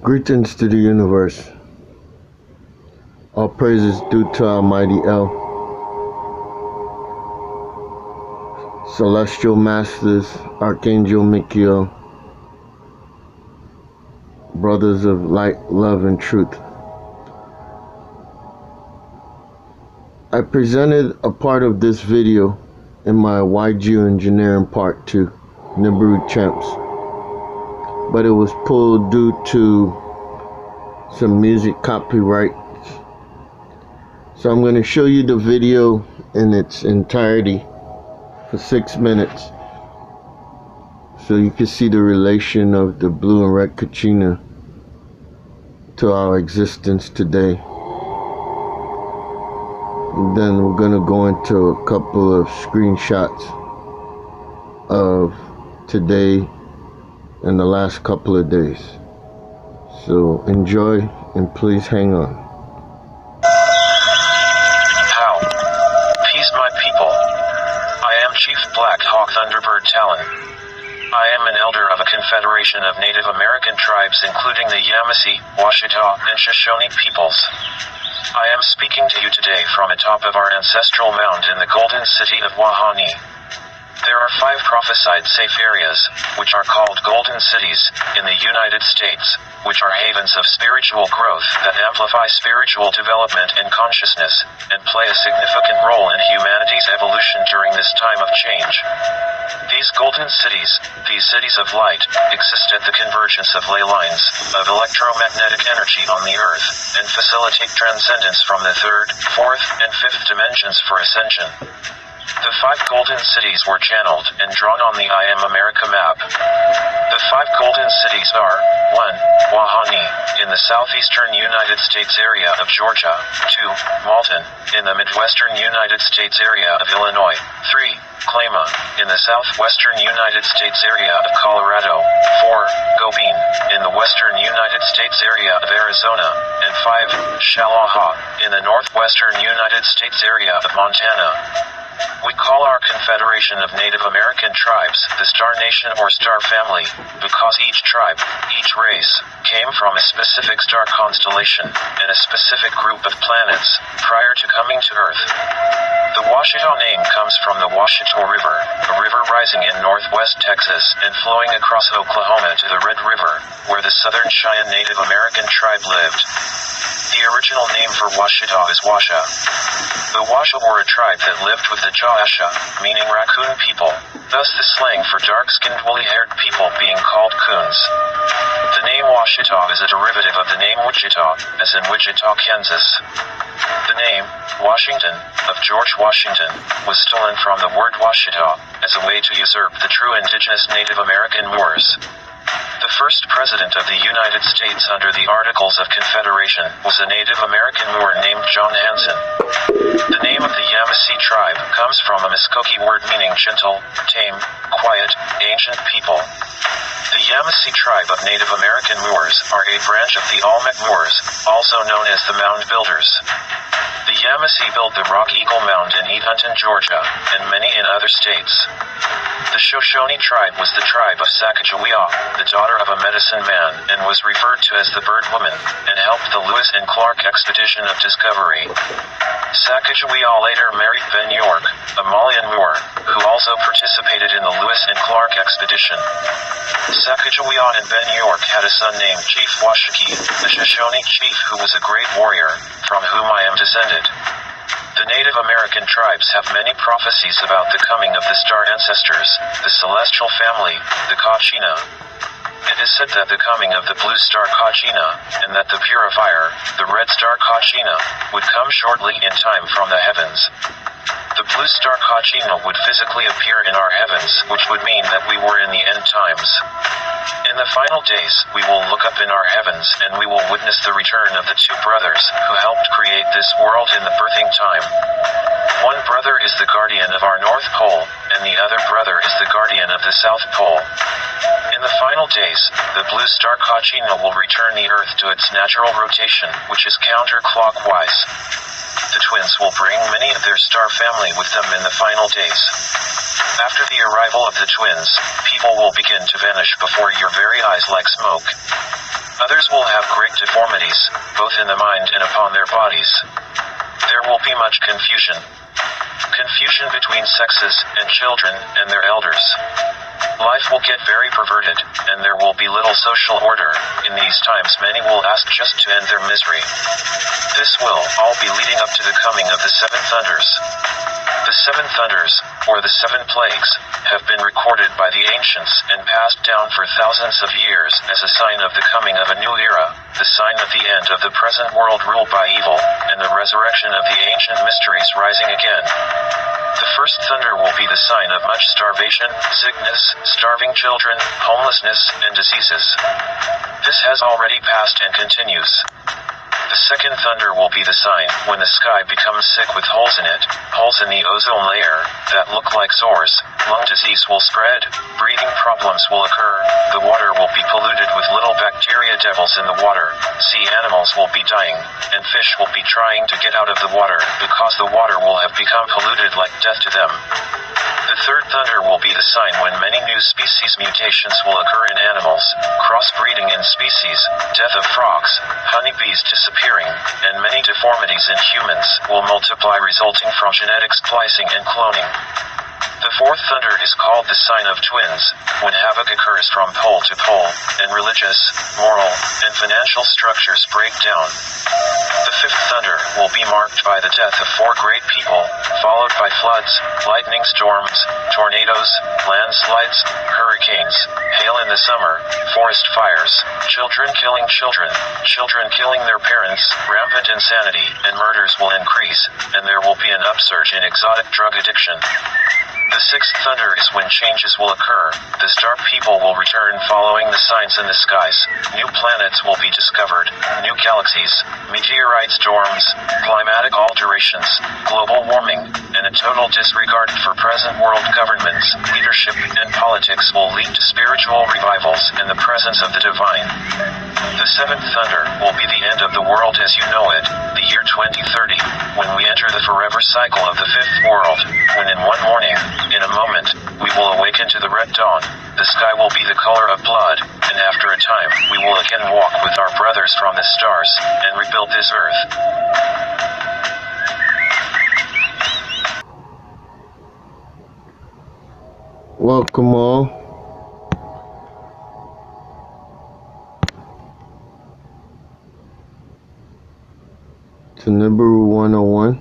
Greetings to the universe. All praises due to Almighty El. Celestial Masters, Archangel Michael, brothers of light, love, and truth. I presented a part of this video in my YG Engineering Part 2, NIBIRU Champs, but it was pulled due to some music copyright. So I'm going to show you the video in its entirety for 6 minutes, so you can see the relation of the blue and red KACHINA to our existence today. And then we're going to go into a couple of screenshots of today and the last couple of days. So enjoy and please hang on. How? Peace, my people. I am Chief Black Hawk Thunderbird Talon. I am an elder of a confederation of Native American tribes including the Yamasee, Washita, and Shoshone peoples. I am speaking to you today from atop of our ancestral mound in the Golden City of Wahani. There are 5 prophesied safe areas, which are called Golden Cities, in the United States, which are havens of spiritual growth that amplify spiritual development and consciousness, and play a significant role in humanity's evolution during this time of change. These Golden Cities, these cities of light, exist at the convergence of ley lines of electromagnetic energy on the Earth, and facilitate transcendence from the 3rd, 4th, and 5th dimensions for ascension. The 5 Golden Cities were channeled and drawn on the I Am America map. The 5 Golden Cities are 1. Wahani, in the southeastern United States area of Georgia. 2. Malton, in the midwestern United States area of Illinois. 3. Clama, in the southwestern United States area of Colorado. 4. Gobin, in the western United States area of Arizona. And 5. Shalaha, in the northwestern United States area of Montana. We call our confederation of Native American tribes the Star Nation or Star Family, because each tribe, each race, came from a specific star constellation, and a specific group of planets, prior to coming to Earth. The Washita name comes from the Washita River, a river rising in northwest Texas and flowing across Oklahoma to the Red River, where the Southern Cheyenne Native American tribe lived. The original name for Washita is Washa. The Washa were a tribe that lived with the Jawasha, meaning raccoon people, thus the slang for dark-skinned woolly-haired people being called coons. The name Washita is a derivative of the name Wichita, as in Wichita, Kansas. The name, Washington, of George Washington, was stolen from the word Washita, as a way to usurp the true indigenous Native American Moors. The first president of the United States under the Articles of Confederation was a Native American Moor named John Hanson. The name of the Yamasee tribe comes from a Muskogee word meaning gentle, tame, quiet, ancient people. The Yamasee tribe of Native American Moors are a branch of the Olmec Moors, also known as the Mound Builders. The Yamasee built the Rock Eagle Mound in Evanston, Georgia, and many in other states. The Shoshone tribe was the tribe of Sacagawea, the daughter of a medicine man, and was referred to as the Bird Woman, and helped the Lewis and Clark expedition of discovery. Sacagawea later married Ben York, a Malian Moor, who also participated in the Lewis and Clark expedition. Sacagawea and Ben York had a son named Chief Washakie, the Shoshone chief who was a great warrior, from whom I am descended. The Native American tribes have many prophecies about the coming of the star ancestors, the celestial family, the KACHINA. It is said that the coming of the blue star KACHINA, and that the purifier, the red star KACHINA, would come shortly in time from the heavens. The blue star KACHINA would physically appear in our heavens, which would mean that we were in the end times. In the final days, we will look up in our heavens and we will witness the return of the 2 brothers who helped create this world in the birthing time. One brother is the guardian of our North Pole, and the other brother is the guardian of the South Pole. In the final days, the blue star KACHINA will return the Earth to its natural rotation, which is counterclockwise. The twins will bring many of their star family with them in the final days. After the arrival of the twins, people will begin to vanish before your very eyes like smoke. Others will have great deformities, both in the mind and upon their bodies. There will be much confusion. Confusion between sexes, and children, and their elders. Life will get very perverted, and there will be little social order. In these times many will ask just to end their misery. This will all be leading up to the coming of the seven thunders. The seven thunders, or the seven plagues, have been recorded by the ancients and passed down for thousands of years as a sign of the coming of a new era, the sign of the end of the present world ruled by evil, and the resurrection of the ancient mysteries rising again. The first thunder will be the sign of much starvation, sickness, starving children, homelessness, and diseases. This has already passed and continues. The second thunder will be the sign when the sky becomes sick with holes in it, holes in the ozone layer, that look like sores, lung disease will spread, breathing problems will occur, the water will be polluted with little bacteria devils in the water, sea animals will be dying, and fish will be trying to get out of the water because the water will have become polluted like death to them. The third thunder will be the sign when many new species mutations will occur in animals, crossbreeding in species, death of frogs, honeybees disappearing, and many deformities in humans will multiply resulting from genetic splicing and cloning. The fourth thunder is called the sign of twins, when havoc occurs from pole to pole, and religious, moral, and financial structures break down. The fifth thunder will be marked by the death of 4 great people, followed by floods, lightning storms, tornadoes, landslides, hurricanes, hail in the summer, forest fires, children killing children, children killing their parents, rampant insanity, and murders will increase, and there will be an upsurge in exotic drug addiction. The sixth thunder is when changes will occur, the star people will return following the signs in the skies, new planets will be discovered, new galaxies, meteorite storms, climatic alterations, global warming, and a total disregard for present world governments, leadership, and politics will lead to spiritual revivals and the presence of the divine. The seventh thunder will be the end of the world as you know it, the year 2030, when we enter the forever cycle of the fifth world, when in one morning, in a moment, we will awaken to the red dawn, the sky will be the color of blood, and after a time, we will again walk with our brothers from the stars, and rebuild this earth. Welcome all to NIBIRU 101.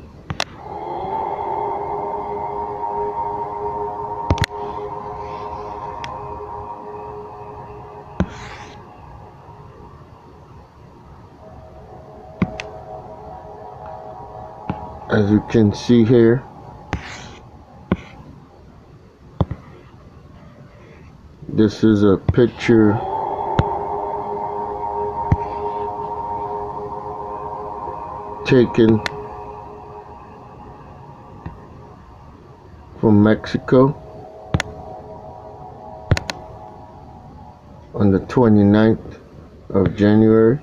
As you can see here, this is a picture taken from Mexico on the 29th of January.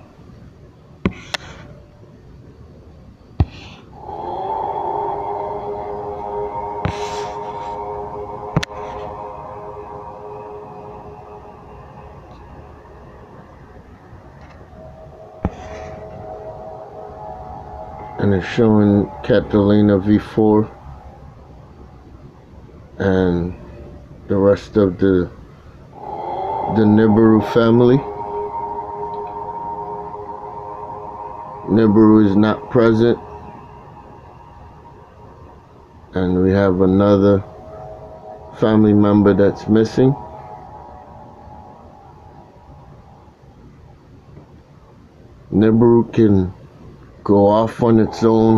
And it's showing Catalina V4 and the rest of the NIBIRU family. NIBIRU is not present, and we have another family member that's missing. NIBIRU can go off on its own.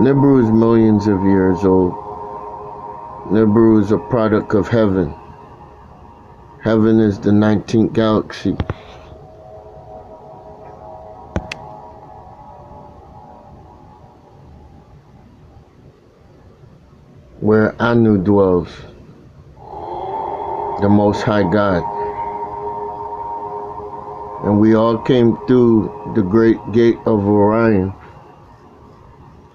NIBIRU is millions of years old. NIBIRU is a product of heaven. Heaven is the 19th galaxy. Where Anu dwells, the Most High God. And we all came through the great gate of Orion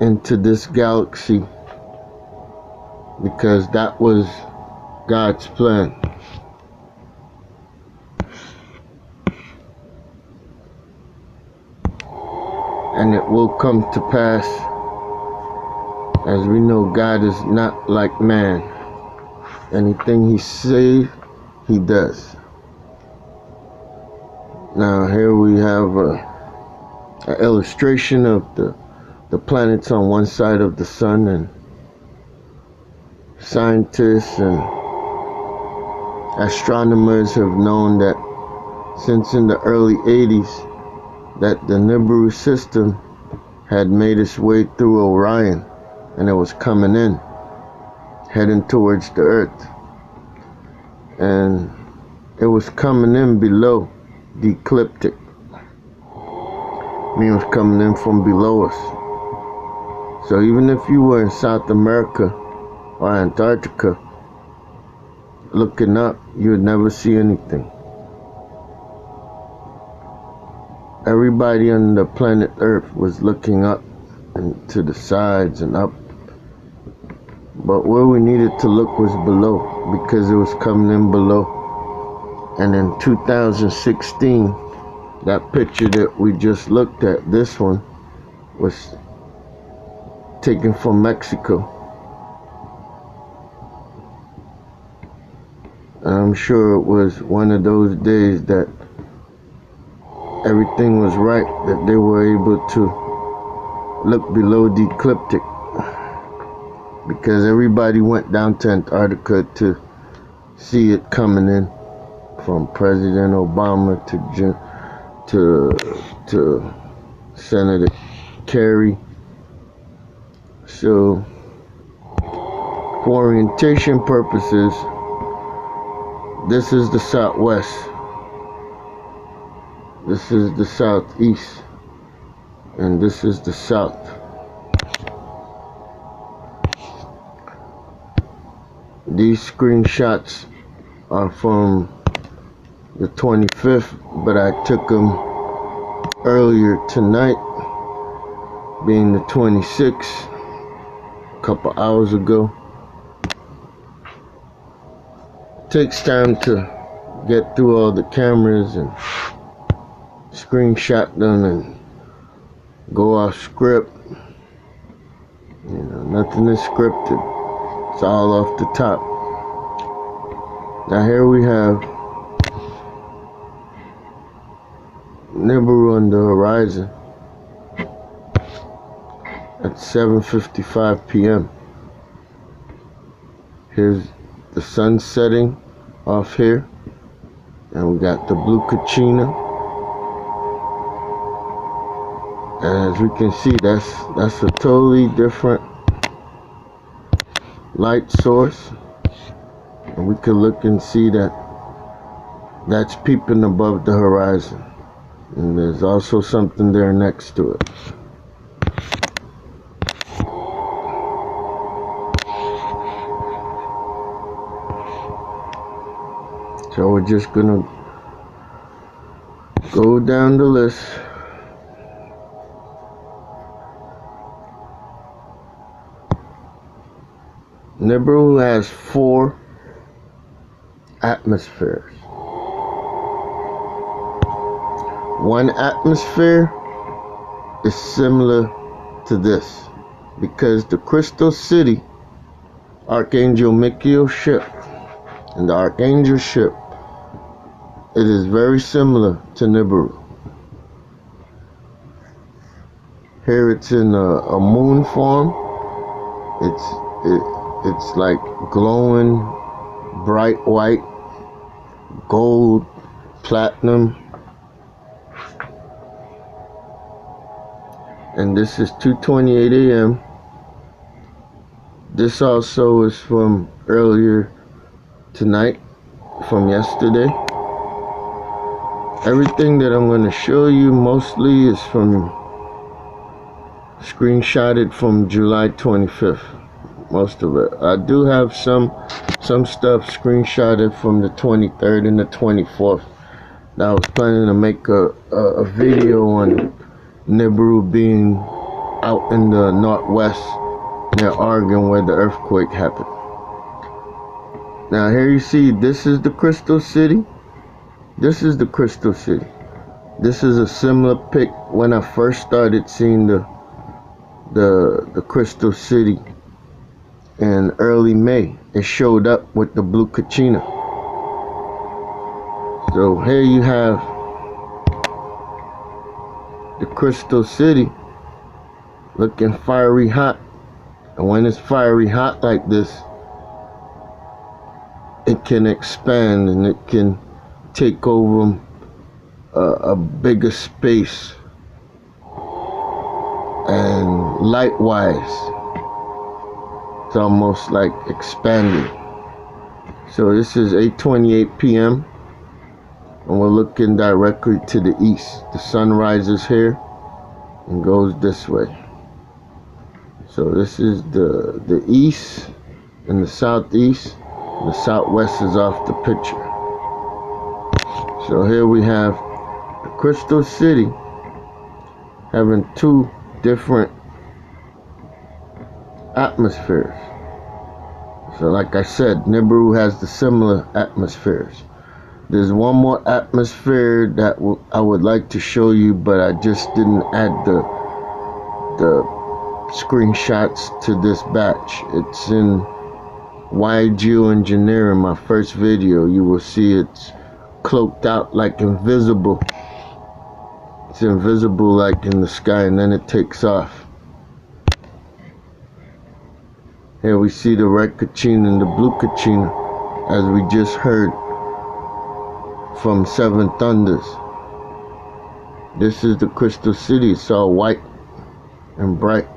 into this galaxy because that was God's plan. and it will come to pass. As we know, God is not like man. Anything he says, he does. Now here we have an illustration of the planets on one side of the sun, and scientists and astronomers have known that since in the early 80s that the NIBIRU system had made its way through Orion, and it was coming in, heading towards the Earth. And it was coming in below the ecliptic. I mean, it was coming in from below us. So even if you were in South America or Antarctica, looking up, you would never see anything. Everybody on the planet Earth was looking up and to the sides and up. But where we needed to look was below, because it was coming in below. And in 2016, that picture that we just looked at, this one, was taken from Mexico. And I'm sure it was one of those days that everything was right, that they were able to look below the ecliptic, because everybody went down to Antarctica to see it coming in, from President Obama to Senator Kerry. So for orientation purposes, this is the southwest, this is the southeast, and this is the south. These screenshots are from the 25th, but I took them earlier tonight, being the 26th, a couple hours ago. It takes time to get through all the cameras and screenshot them and go off script. You know, nothing is scripted. It's all off the top. Now here we have NIBIRU on the horizon at 7:55 p.m. Here's the sun setting off here, and we got the blue KACHINA. And as we can see, that's a totally different light source, and we can look and see that that's peeping above the horizon, and there's also something there next to it. So we're just gonna go down the list. NIBIRU has 4 atmospheres. One atmosphere is similar to this, because the Crystal City Archangel Michael ship, and the Archangel ship, it is very similar to NIBIRU. Here it's in a moon form. It's like glowing bright white, gold, platinum. And this is 2:28 a.m. This also is from earlier tonight, from yesterday. Everything that I'm going to show you mostly is from screenshotted from July 25th. Most of it. I do have some stuff screenshotted from the 23rd and the 24th. I was planning to make a video on NIBIRU being out in the northwest near Oregon, where the earthquake happened. Now here you see, this is the Crystal City. This is the Crystal City. This is a similar pic when I first started seeing the Crystal City in early May. It showed up with the blue KACHINA. So here you have the Crystal City looking fiery hot. And when it's fiery hot like this, it can expand and it can take over a bigger space. And light-wise, it's almost like expanding. So this is 8:28 p.m. and we're looking directly to the east. The sun rises here and goes this way. So this is the east and the southeast. The southwest is off the picture. So here we have the Crystal City having two different atmospheres. So like I said, NIBIRU has the similar atmospheres. There's one more atmosphere that I would like to show you, but I just didn't add the screenshots to this batch. It's in geoengineering, my first video. You will see it's cloaked out like invisible. It's invisible like in the sky, and then it takes off. Here we see the red KACHINA and the blue KACHINA, as we just heard from Seven Thunders. This is the Crystal City. It's all white and bright.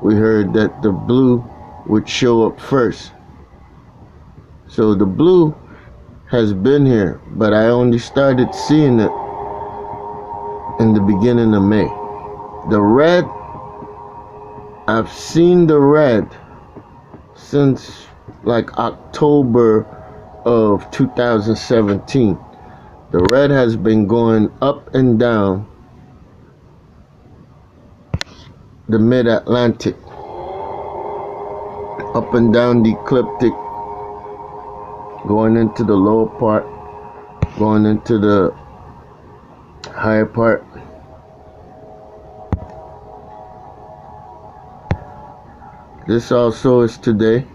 We heard that the blue would show up first. So the blue has been here, but I only started seeing it in the beginning of May. The red, I've seen the red since like October of 2017. The red has been going up and down the mid-Atlantic, up and down the ecliptic, going into the lower part, going into the higher part. This also is today.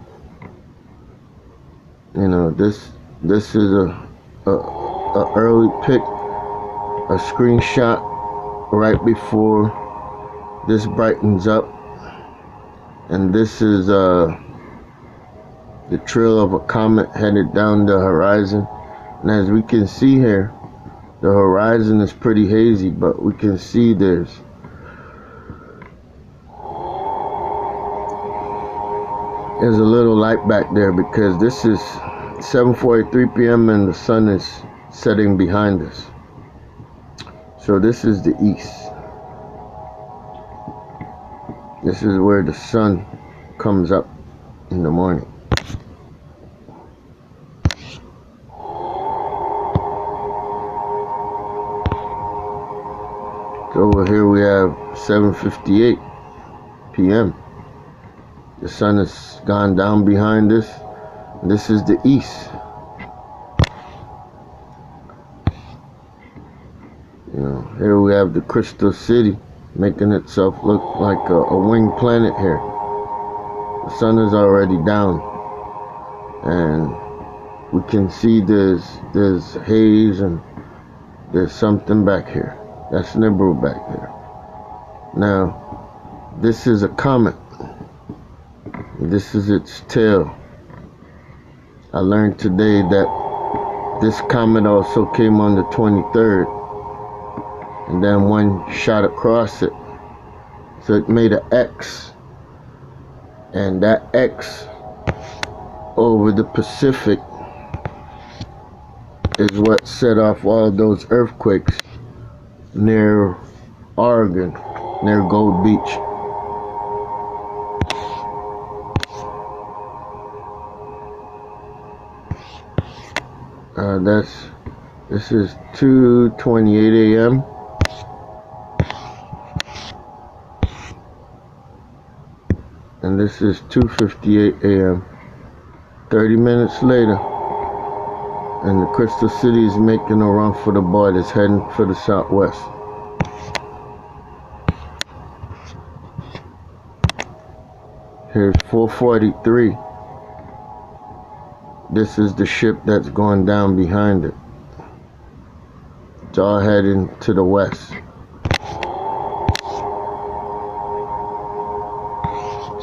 You know, this is a early pic, a screenshot right before this brightens up, and this is the trail of a comet headed down the horizon. And as we can see here, the horizon is pretty hazy, but we can see there's a little light back there, because this is 7:43 p.m. and the sun is setting behind us. So this is the east. This is where the sun comes up in the morning. So over here we have 7:58 p.m. The sun has gone down behind us. This is the east. You know, here we have the Crystal City making itself look like a winged planet here. The sun is already down, and we can see there's haze and there's something back here. That's NIBIRU back there. Now, this is a comet. This is its tail. I learned today that this comet also came on the 23rd, and then one shot across it, so it made an X, and that X over the Pacific is what set off all those earthquakes near Oregon, near Gold Beach. This is 2:28 a.m. and this is 2:58 a.m. 30 minutes later. And the Crystal City is making a run for the bar that's heading for the southwest. Here's 443. This is the ship that's going down behind it. It's all heading to the west.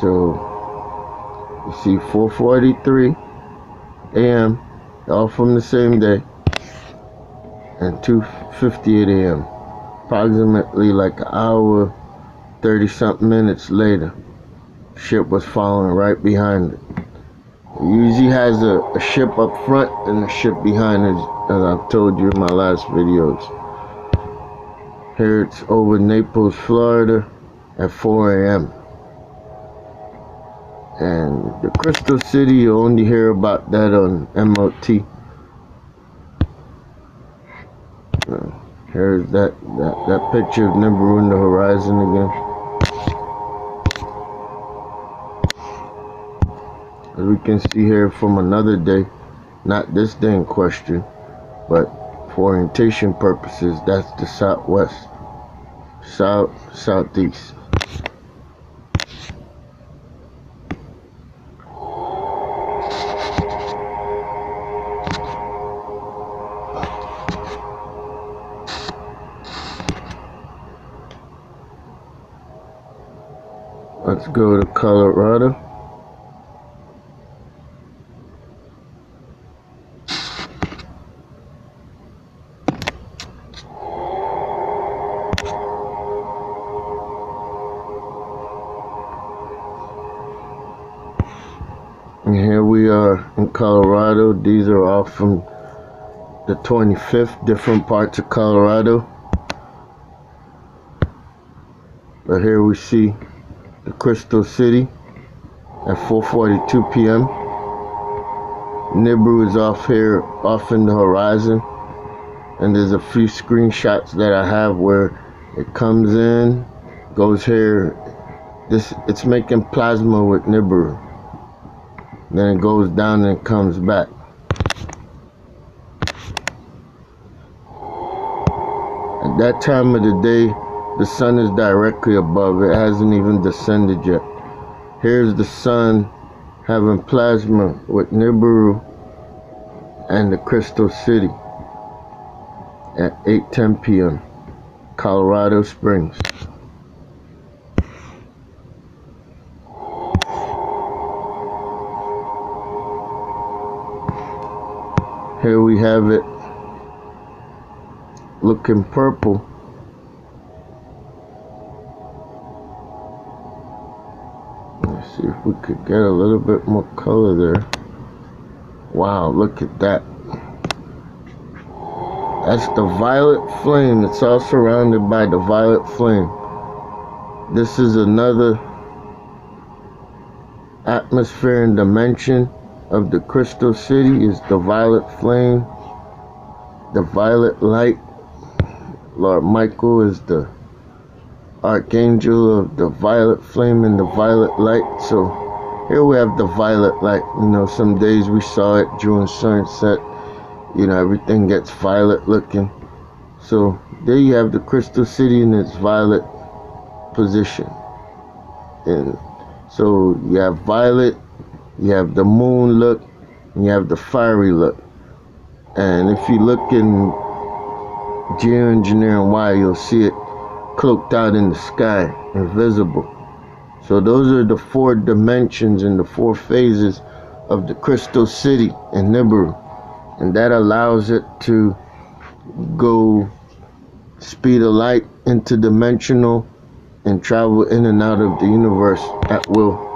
So you see 4:43 a.m. all from the same day, and 2:58 a.m. approximately like an hour 30 something minutes later, ship was following right behind it. It usually has a ship up front and a ship behind it, as I've told you in my last videos. Here it's over Naples, Florida at 4 a.m. And the Crystal City, you only hear about that on MOT. Here's that picture of NIBIRU in the horizon again. As we can see here from another day, not this day in question, but for orientation purposes, that's the southwest, southeast. Let's go to Colorado. And here we are in Colorado. These are all from the 25th, different parts of Colorado. But here we see the Crystal City at 4:42 p.m. NIBIRU is off here, off in the horizon. And there's a few screenshots that I have where it comes in, goes here. It's making plasma with NIBIRU. Then it goes down and comes back. At that time of the day, the sun is directly above. It hasn't even descended yet. Here's the sun having plasma with NIBIRU and the Crystal City at 8:10 p.m. Colorado Springs. Here we have it looking purple. Let's see if we could get a little bit more color there. Wow, look at that. That's the violet flame. It's all surrounded by the violet flame. This is another atmosphere and dimension of the Crystal City, is the violet flame, the violet light. Lord Michael is the archangel of the violet flame and the violet light. So here we have the violet light. You know, some days we saw it during sunset. You know, everything gets violet looking. So there you have the Crystal City in its violet position. And so you have violet, you have the moon look, and you have the fiery look. And if you look in geoengineering Y, you'll see it cloaked out in the sky, invisible. So those are the 4 dimensions and the 4 phases of the Crystal City in NIBIRU. And that allows it to go speed of light, interdimensional, and travel in and out of the universe at will.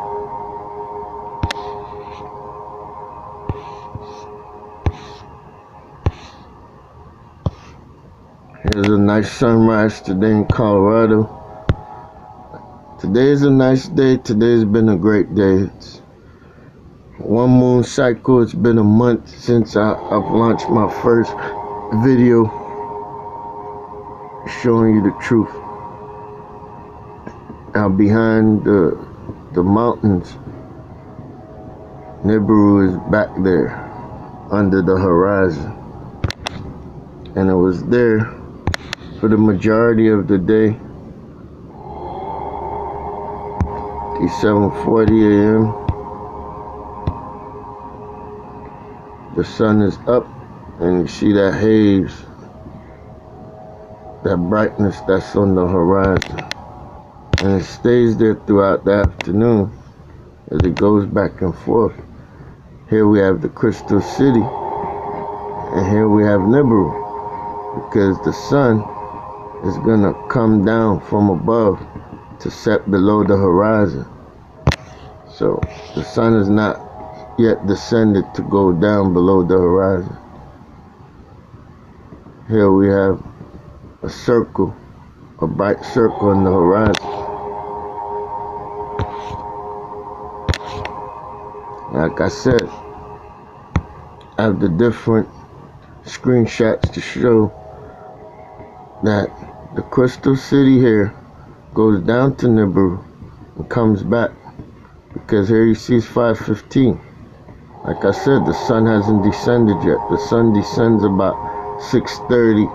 Here's a nice sunrise today in Colorado. Today is a nice day. Today's been a great day. It's one moon cycle. It's been a month since I've launched my first video showing you the truth. Now behind the mountains, NIBIRU is back there. under the horizon. And it was there for the majority of the day. It's 7:40 a.m. The sun is up, and you see that haze, that brightness that's on the horizon. And it stays there throughout the afternoon as it goes back and forth. Here we have the Crystal City, and here we have NIBIRU, because the sun is going to come down from above to set below the horizon. So the sun is not yet descended to go down below the horizon. Here we have a circle, a bright circle on the horizon. Like I said, I have the different screenshots to show that the Crystal City here goes down to NIBIRU and comes back, because here you see it's 5:15. Like I said, the sun hasn't descended yet. The sun descends about 6:30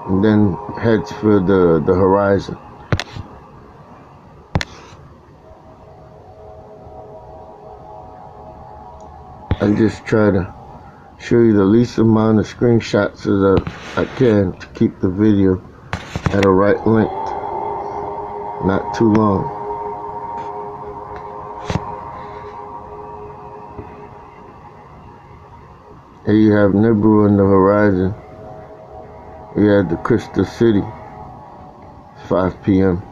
and then heads for the horizon. I just try to show you the least amount of screenshots as I can to keep the video at a right length, not too long. Here you have NIBIRU on the horizon. We have the Crystal City. It's 5 p.m.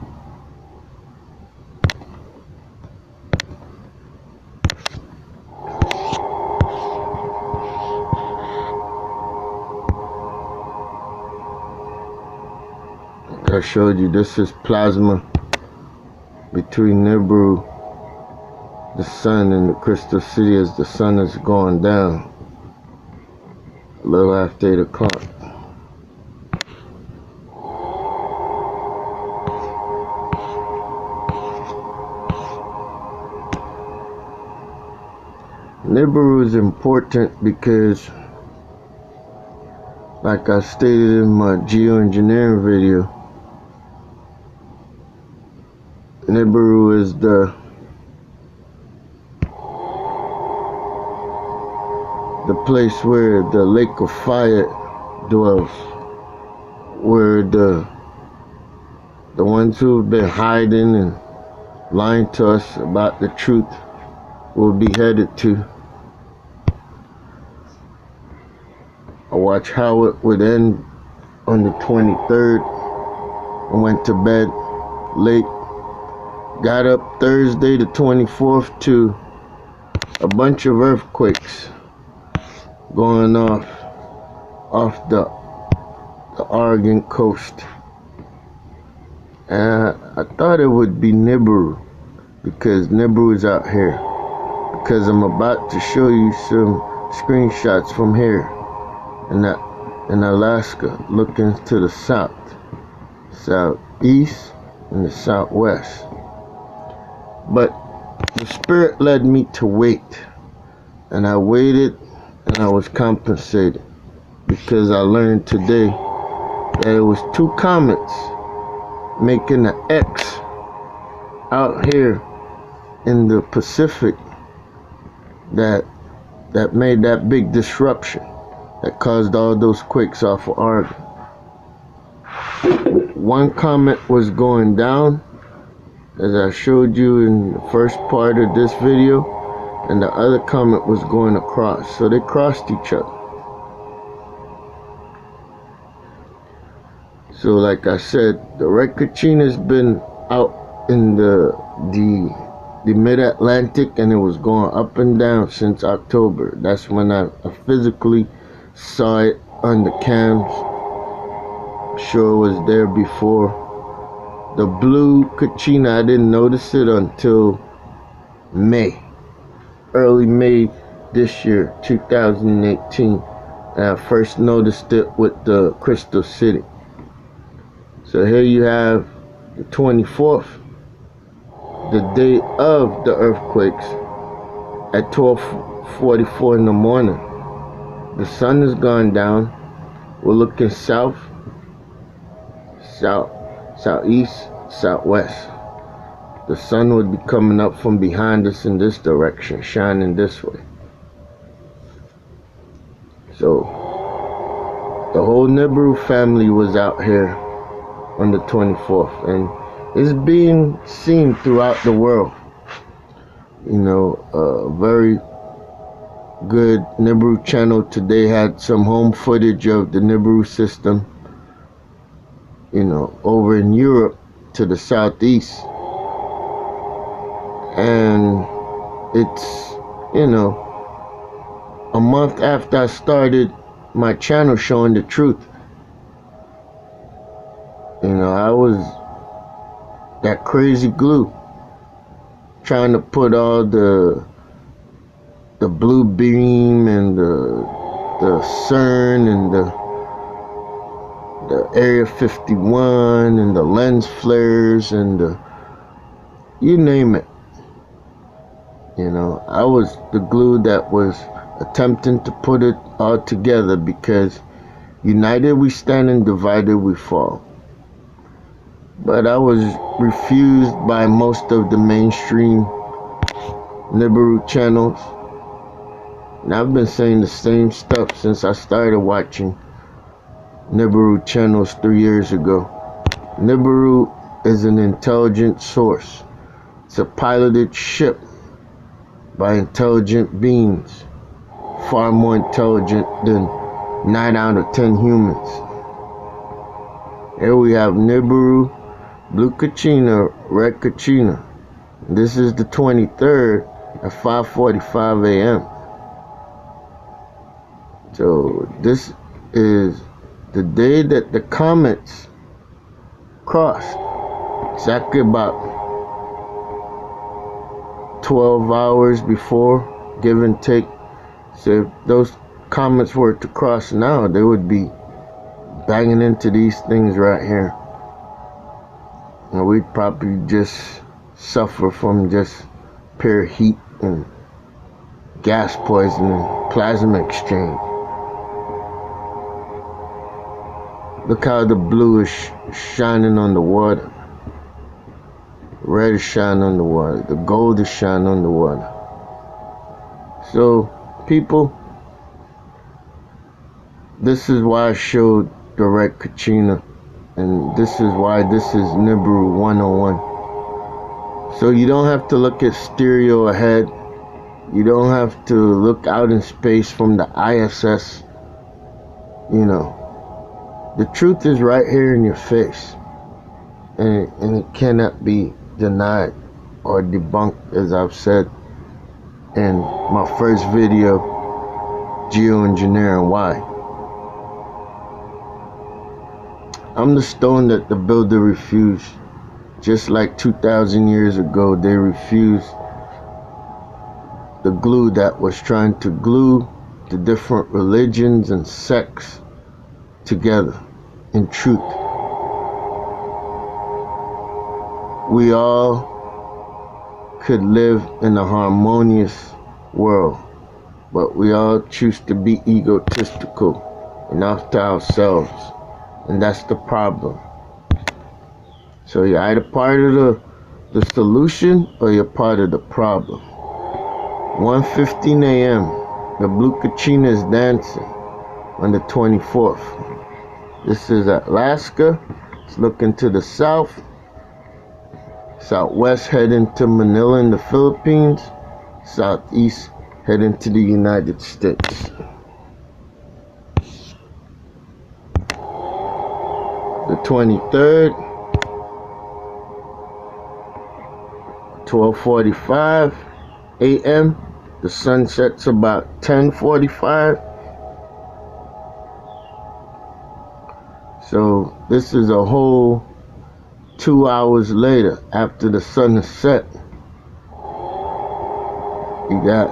Like I showed you, this is plasma between NIBIRU, the sun, and the Crystal City as the sun is going down. A little after 8 o'clock. NIBIRU is important because, like I stated in my geoengineering video, NIBIRU is the place where the lake of fire dwells, where the ones who've been hiding and lying to us about the truth will be headed to. I watched how it would end on the 23rd. I went to bed late, got up Thursday the 24th to a bunch of earthquakes going off the Oregon coast. And I thought it would be NIBIRU, because NIBIRU is out here. Because I'm about to show you some screenshots from here in Alaska, looking to the south, southeast, and the southwest. But the spirit led me to wait, and I waited. And I was compensated, because I learned today that it was 2 comets making an X out here in the Pacific that made that big disruption that caused all those quakes off of Oregon. One comet was going down, as I showed you in the first part of this video, and the other comet was going across. So they crossed each other. So like I said, the Red KACHINA's been out in the mid-Atlantic, and it was going up and down since October. That's when I physically saw it on the cams. I'm sure it was there before. The blue KACHINA, I didn't notice it until May. Early May this year, 2018, and I first noticed it with the Crystal City. So here you have the 24th, the day of the earthquakes, at 12:44 in the morning. the sun has gone down. We're looking south, southeast, southwest. The sun would be coming up from behind us in this direction, shining this way. So the whole NIBIRU family was out here on the 24th, and it's being seen throughout the world. You know, very good NIBIRU channel today had some home footage of the NIBIRU system, you know, over in Europe to the southeast. And it's, you know, a month after I started my channel showing the truth. You know, I was that crazy glue trying to put all the blue beam and the CERN and the Area 51 and the lens flares and the, you name it. You know, I was the glue that was attempting to put it all together, because united we stand and divided we fall. But I was refused by most of the mainstream NIBIRU channels. And I've been saying the same stuff since I started watching NIBIRU channels 3 years ago. NIBIRU is an intelligent source. It's a piloted ship by intelligent beings, far more intelligent than 9 out of 10 humans. Here we have NIBIRU, blue KACHINA, red KACHINA. This is the 23rd at 5:45 a.m. So this is the day that the comets crossed. Exactly about 12 hours before, give and take. So if those comets were to cross now, they would be banging into these things right here. And we'd probably just suffer from just pure heat and gas poisoning, plasma exchange. Look how the blue is shining on the water. Red is shining on the water. The gold is shining on the water. So, people, this is why I showed the red KACHINA. And this is why this is NIBIRU 101. So you don't have to look at stereo ahead. You don't have to look out in space from the ISS. You know, the truth is right here in your face. And it cannot be denied or debunked, as I've said in my first video, Geoengineering Why. I'm the stone that the builder refused. Just like 2,000 years ago, they refused the glue that was trying to glue the different religions and sects together in truth. We all could live in a harmonious world, but we all choose to be egotistical and off to ourselves, and that's the problem. So you're either part of the solution or you're part of the problem. 1:15 a.m. the blue KACHINA is dancing on the 24th. This is Alaska. It's looking to the south, southwest heading to Manila in the Philippines, southeast heading to the United States. The 23rd, 12:45 a.m. The sun sets about 10:45. So this is a whole 2 hours later after the sun is set. You got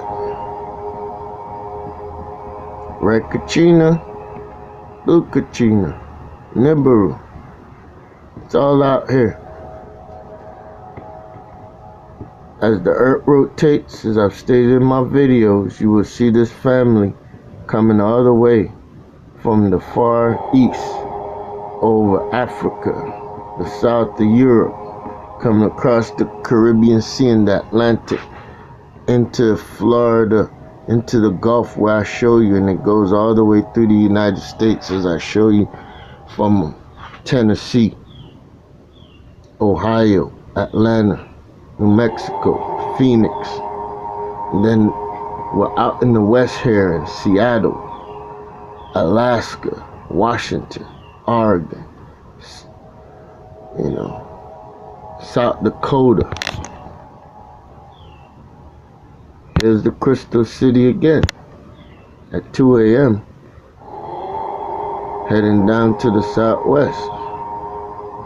red KACHINA, blue KACHINA, NIBIRU. It's all out here. As the earth rotates, as I've stated in my videos, you will see this family coming all the way from the Far East over Africa, the south of Europe, coming across the Caribbean Sea and the Atlantic into Florida, into the Gulf where I show you, and it goes all the way through the United States as I show you, from Tennessee, Ohio, Atlanta, New Mexico, Phoenix. And then we're out in the west here in Seattle, Alaska, Washington, Oregon, South Dakota. There's the Crystal City again at 2 a.m. heading down to the southwest.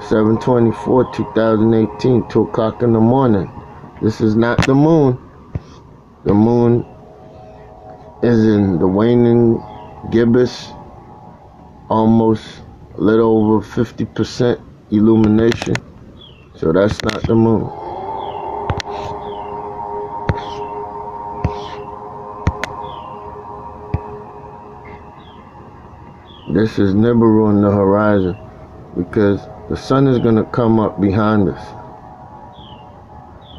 7/24, 2018, 2 o'clock in the morning. This is not the moon. The moon is in the waning gibbous, almost a little over 50% illumination. So that's not the moon. This is NIBIRU on the horizon, because the sun is going to come up behind us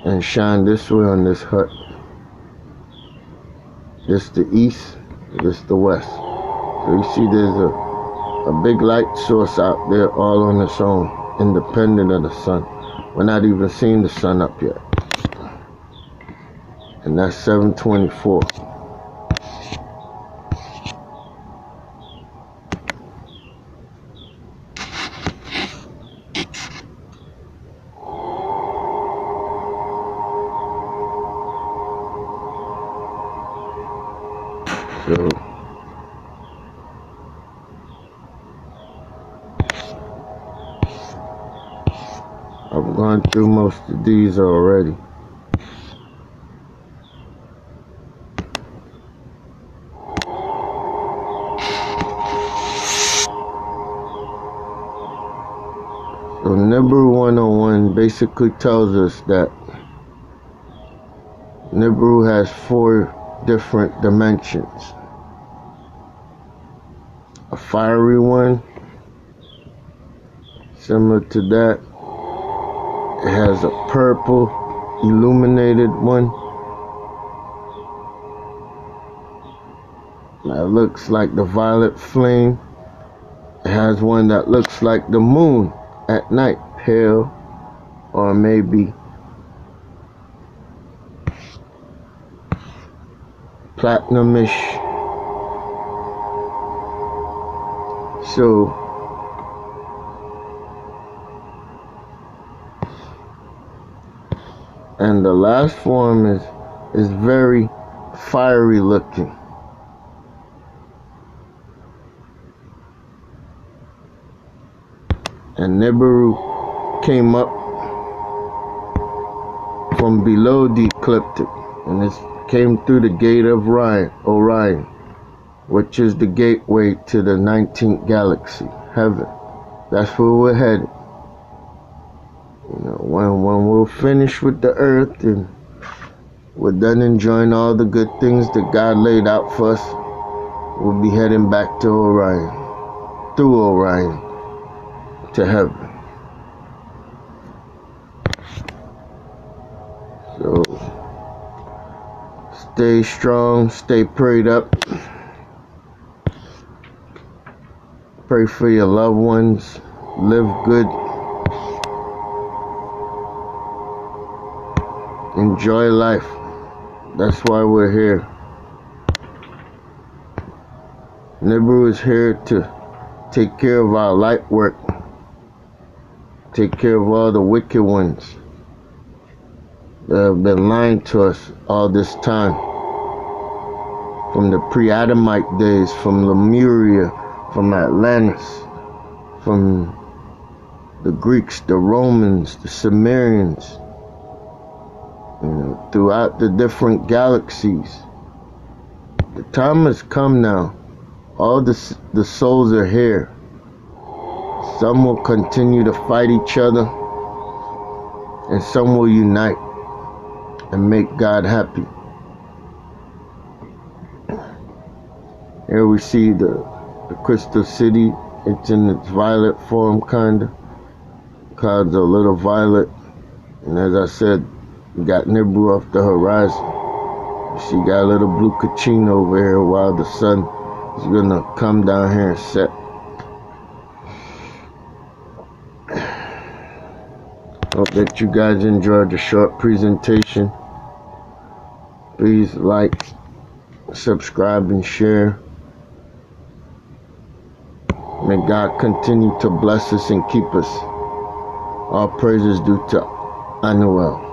and shine this way on this hut. This the east, this the west. So you see there's a big light source out there all on its own, independent of the sun. We're not even seeing the sun up yet. And that's 7/24. So I've gone through most of these already. So NIBIRU 101 basically tells us that NIBIRU has 4 different dimensions. A fiery one, similar to that. It has a purple illuminated one that looks like the violet flame. It has one that looks like the moon at night, pale or maybe platinum-ish. So and the last form is very fiery looking. And NIBIRU came up from below the ecliptic, and it came through the gate of Orion, which is the gateway to the 19th galaxy, heaven. That's where we're headed. When we're finished with the earth and we're done enjoying all the good things that God laid out for us, we'll be heading back to Orion, through Orion, to heaven. So stay strong, stay prayed up. Pray for your loved ones. Live good. Enjoy life. That's why we're here. NIBIRU is here to take care of our light work. Take care of all the wicked ones that have been lying to us all this time. From the pre-Adamite days, from Lemuria, from Atlantis, from the Greeks, the Romans, the Sumerians, throughout the different galaxies. The time has come now. All the souls are here. Some will continue to fight each other, and some will unite and make God happy. Here we see the crystal city. It's in its violet form, kind of. Clouds are a little violet. And as I said, we got NIBIRU off the horizon. You see, got a little blue KACHINA over here while the sun is gonna come down here and set. Hope that you guys enjoyed the short presentation. Please like, subscribe, and share. May God continue to bless us and keep us. All praises due to Anuel.